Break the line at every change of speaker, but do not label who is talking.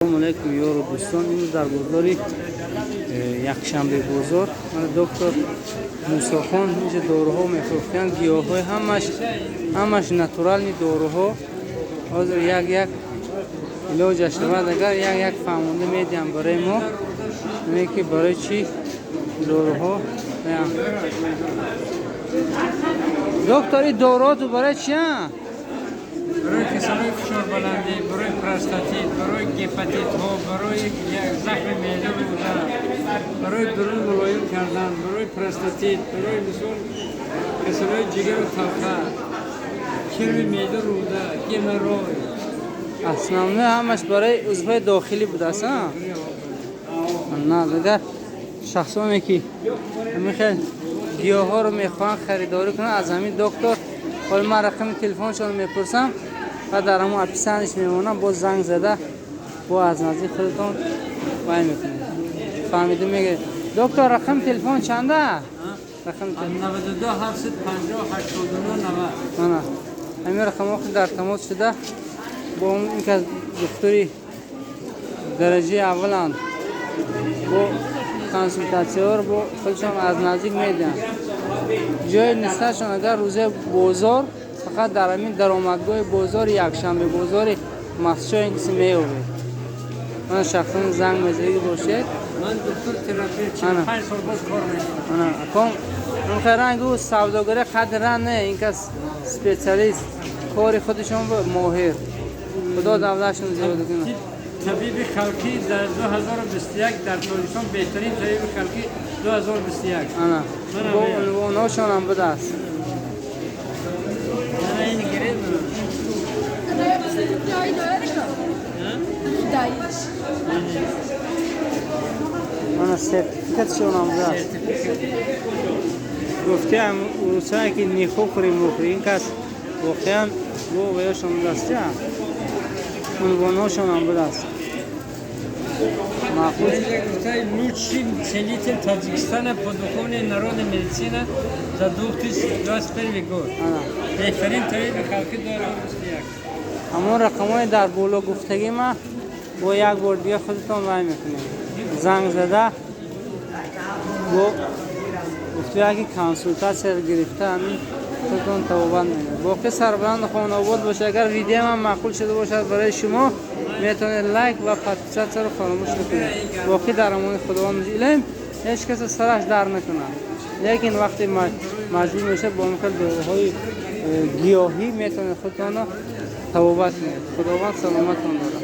السلام علیکم یار و دوستان. امروز در بازار یکشنبه بازار من دکتر موسی خان اینجا داروها میفروختن، گیاهای همش ناتورال نی داروها. حاضر یک علاج اشتباه اگر یک فهمونده میدیم برای ما میگه برای چی داروها. دکتر این داروها تو برای چی؟
برای کسانی فشار بلندی، برای پروستاتیت، برای گپاتیت ها، برای زخم معده بودن، برای درون ملایم کردن، برای پروستاتیت، برای مثال کسانی جگر و تلخه، کرم معده روده، گمرای.
اصلا نه همش برای عضوهای داخلی بوده است. نه دیگر شخصانی که میخوان گیاها رو میخوان خریداری کنن از همین دکتر حالا من رقم تلفنشون میپرسم و در همون اپیسنش میمونم، باز زنگ زده با از نزدیک خودتون وای میکنه. فهمیده میگه دکتر رقم تلفن چنده؟ رقم
92 750 89 90.
نه همین رقم ها در تماس شده با اون که دکتری درجه اولند با کنسولتاسیون با خودشون از نزدیک میدن. جای نستشون اگر روزه بازار فقط در همین درآمدگاه بازار یکشنبه بازار مخصوص این قسم میوه. من شخصا زنگ میزنید باشید.
من دکتر تراپی 45 سال باز کار میکنم.
اکام اون خیرنگو سوداگری قدرن نه، این کس اسپیشالیست کاری خودشون با ماهر. خدا دولتشون زیاد کنه.
طبیب خلقی در 2021 در تاجیکستان بهترین طبیب خلقی 2021.
انا با عنوانشون هم بده است.
من این گرید
من سرتیفیکتشون هم بده است. گفته هم روزایی که نیخو خوریم این کس واقعا با ویاشون بده است. عنوانشون هم بده است.
معقول лучший целитель Таджикистана по духовной народной медицине за 2021 год. بهترین طبیب خلقی 2021.
همون رقمای در بالا گفتگی ما با یک بار دیگه خودتون وای میکنید. زنگ زده با گفته اگه کنسولتاسیون گرفته همین خودتون توبان میکنید. باقی سربلند خانه آباد باشه. اگر ویدیو من معقول شده باشد برای شما میتونید لایک و پادکست رو فراموش نکنید. باقی در امان خداوند علم هیچ کس سرش در نکنه، لیکن وقتی مجبور میشه با مکل داروهای گیاهی میتونید خودتون رو توبت کنید. خداوند سلامتتون داره.